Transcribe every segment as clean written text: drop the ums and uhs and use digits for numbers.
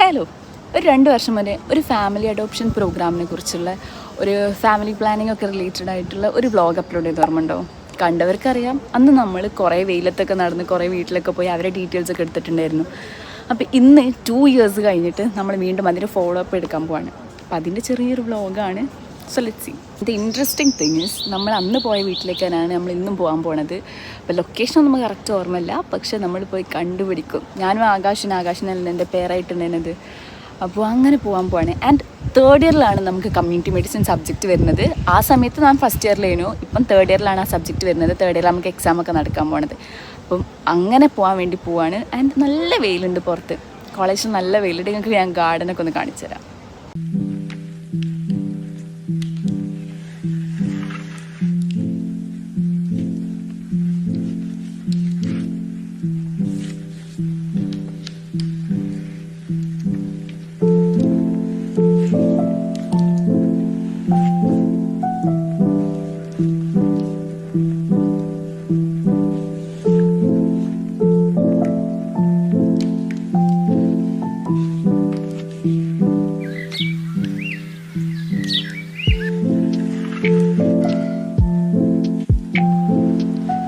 Hello, ഒരു 2 വർഷം മുന്നേ ഒരു ഫാമിലി അഡോപ്ഷൻ പ്രോഗ്രാമിനെ കുറിച്ചുള്ള ഒരു ഫാമിലി പ്ലാനിങ് ഒക്കെ റിലേറ്റഡ് ആയിട്ടുള്ള ഒരു വ്ളോഗ് അപ്ലോഡ് ചെയ്ത് ഓർമ്മയുണ്ടോ? കണ്ടവർക്കറിയാം, അന്ന് നമ്മൾ കുറേ വെയിലത്തൊക്കെ നടന്ന് കുറേ വീട്ടിലൊക്കെ പോയി അവരെ ഡീറ്റെയിൽസ് ഒക്കെ എടുത്തിട്ടുണ്ടായിരുന്നു. അപ്പോൾ ഇന്ന് 2 years കഴിഞ്ഞിട്ട് നമ്മൾ വീണ്ടും അതിൻ്റെ ഫോളോ അപ്പ് എടുക്കാൻ പോവാണ്. അപ്പോൾ അതിൻ്റെ ചെറിയൊരു വ്ളോഗാണ്. So let's see. The interesting thing is, നമ്മൾ അന്ന് പോയ വീട്ടിലേക്ക് തന്നെയാണ് നമ്മൾ ഇന്നും പോകാൻ പോണത്. അപ്പോൾ ലൊക്കേഷൻ നമുക്ക് കറക്റ്റ് ഓർമ്മയില്ല, പക്ഷേ നമ്മൾ പോയി കണ്ടുപിടിക്കും. ഞാനും ആകാശിനല്ല എൻ്റെ പേരായിട്ടുണ്ടായിരുന്നത്. അപ്പോൾ അങ്ങനെ പോകാൻ പോവാണ്. ആൻഡ് 3rd ഇയറിലാണ് നമുക്ക് കമ്മ്യൂണിറ്റി മെഡിസിൻ സബ്ജക്റ്റ് വരുന്നത്. ആ സമയത്ത് ഞാൻ ഫസ്റ്റ് ഇയറിലായിരുന്നു, ഇപ്പം 3rd ഇയറിലാണ് ആ സബ്ജക്റ്റ് വരുന്നത്. 3rd ഇയറിൽ നമുക്ക് എക്സാമൊക്കെ നടക്കാൻ പോണത്. അപ്പം അങ്ങനെ പോകാൻ വേണ്ടി പോവാണ്. ആൻഡ് നല്ല വെയിലുണ്ട് പുറത്ത്, കോളേജിൽ നല്ല വെയിലുണ്ട്. നിങ്ങൾക്ക് ഞാൻ ഗാർഡനൊക്കെ ഒന്ന് കാണിച്ചു തരാം.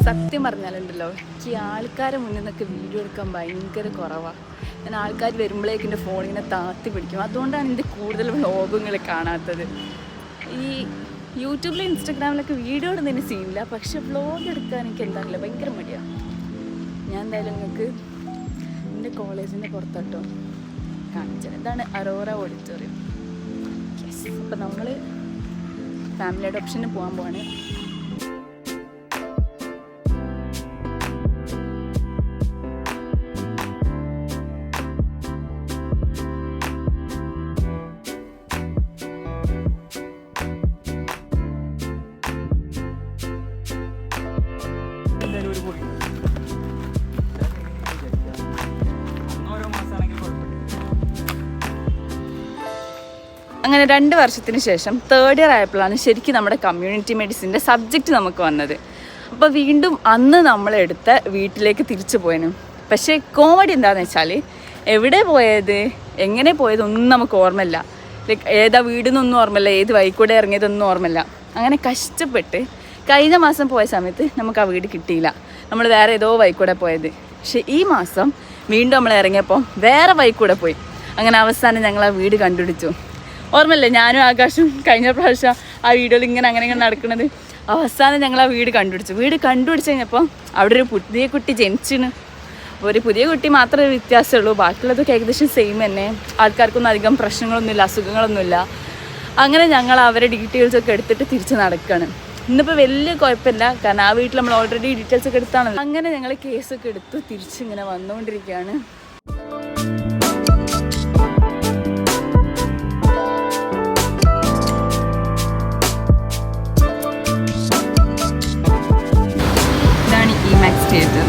സത്യം പറഞ്ഞാലുണ്ടല്ലോ, എനിക്ക് ആൾക്കാരെ മുന്നിൽ നിന്നൊക്കെ വീഡിയോ എടുക്കാൻ ഭയങ്കര കുറവാണ്. ഞാൻ ആൾക്കാർ വരുമ്പോഴേക്കും എൻ്റെ ഫോണിങ്ങനെ താത്തി പിടിക്കും. അതുകൊണ്ടാണ് എൻ്റെ കൂടുതൽ വ്ളോഗുകൾ കാണാത്തത്. ഈ യൂട്യൂബിലും ഇൻസ്റ്റാഗ്രാമിലൊക്കെ വീഡിയോ ഇടുന്നതിന് സീനില്ല, പക്ഷെ വ്ളോഗ് എടുക്കാൻ എനിക്ക് എന്താണെങ്കിലും ഭയങ്കര മടിയാണ്. ഞാൻ എന്തായാലും നിങ്ങൾക്ക് എൻ്റെ കോളേജിൻ്റെ പുറത്തോട്ടോ കാണിച്ചത്. ഇതാണ് അറോറ ഓഡിറ്റോറിയം. അപ്പോൾ നമ്മൾ ഫാമിലി അഡോപ്ഷന് പോകാൻ പോവാണ്. അങ്ങനെ 2 വർഷത്തിന് ശേഷം 3rd ഇയർ ആയപ്പോഴാണ് ശരിക്കും നമ്മുടെ കമ്മ്യൂണിറ്റി മെഡിസിൻ്റെ സബ്ജക്റ്റ് നമുക്ക് വന്നത്. അപ്പോൾ വീണ്ടും അന്ന് നമ്മളെടുത്ത വീട്ടിലേക്ക് തിരിച്ചു പോയനും. പക്ഷേ കോമഡി എന്താണെന്ന് വെച്ചാൽ, എവിടെ പോയത്, എങ്ങനെ പോയതൊന്നും നമുക്ക് ഓർമ്മയില്ല. ലൈക്ക് ഏതാ വീടിന്നൊന്നും ഓർമ്മയില്ല, ഏത് വഴിക്കൂടെ ഇറങ്ങിയതൊന്നും ഓർമ്മയില്ല. അങ്ങനെ കഷ്ടപ്പെട്ട് കഴിഞ്ഞ മാസം പോയ സമയത്ത് നമുക്ക് ആ വീട് കിട്ടിയില്ല. നമ്മൾ വേറെ ഏതോ വഴിക്കൂടെ പോയത്. പക്ഷേ ഈ മാസം വീണ്ടും നമ്മൾ ഇറങ്ങിയപ്പോൾ വേറെ വഴിക്കൂടെ പോയി. അങ്ങനെ അവസാനം ഞങ്ങൾ ആ വീട് കണ്ടുപിടിച്ചു. ഓർമ്മയില്ലേ, ഞാനും ആകാശം കഴിഞ്ഞ പ്രാവശ്യം ആ വീഡിയോയിൽ അങ്ങനെ നടക്കുന്നത്. അവസാനം ഞങ്ങൾ ആ വീട് കണ്ടുപിടിച്ച് കഴിഞ്ഞപ്പോൾ അവിടെ ഒരു പുതിയ കുട്ടി ജനിച്ചിന്. ഒരു പുതിയ കുട്ടി മാത്രമേ വ്യത്യാസമുള്ളൂ, ബാക്കിയുള്ളതൊക്കെ ഏകദേശം സെയിം തന്നെ. ആൾക്കാർക്കൊന്നും അധികം പ്രശ്നങ്ങളൊന്നുമില്ല, അസുഖങ്ങളൊന്നുമില്ല. അങ്ങനെ ഞങ്ങൾ അവരെ ഡീറ്റെയിൽസൊക്കെ എടുത്തിട്ട് തിരിച്ച് നടക്കുകയാണ്. ഇന്നിപ്പോൾ വലിയ കുഴപ്പമില്ല, കാരണം ആ വീട്ടിൽ നമ്മൾ ഓൾറെഡി ഡീറ്റെയിൽസൊക്കെ എടുത്താണല്ലോ. അങ്ങനെ ഞങ്ങൾ കേസൊക്കെ എടുത്ത് തിരിച്ചിങ്ങനെ വന്നുകൊണ്ടിരിക്കുകയാണ്. തിയേറ്റർ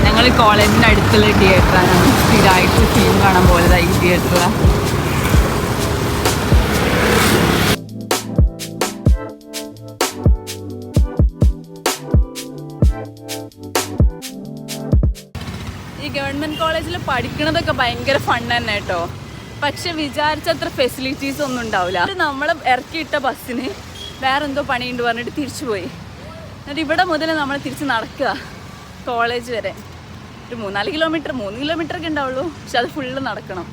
ഞങ്ങൾ കോളേജിൻ്റെ അടുത്തുള്ള തിയേറ്ററാണ്. സ്ഥിരമായിട്ട് ഫിലിം കാണാൻ പോയതായി ഈ തിയേറ്ററിലാണ്. ഈ ഗവൺമെൻറ് കോളേജിൽ പഠിക്കണതൊക്കെ ഭയങ്കര ഫൺ തന്നെ കേട്ടോ. പക്ഷെ വിചാരിച്ചത്ര ഫെസിലിറ്റീസ് ഒന്നും ഉണ്ടാവില്ല. നമ്മളെ ഇറക്കിയിട്ട ബസ്സിന് വേറെന്തോ പണിയുണ്ട് പറഞ്ഞിട്ട് തിരിച്ചു പോയി. എന്നിട്ട് ഇവിടെ മുതൽ നമ്മൾ തിരിച്ച് നടക്കുക കോളേജ് വരെ. ഒരു 3 കിലോമീറ്റർ ഒക്കെ ഉണ്ടാവുള്ളൂ, പക്ഷെ അത് ഫുള്ള് നടക്കണം.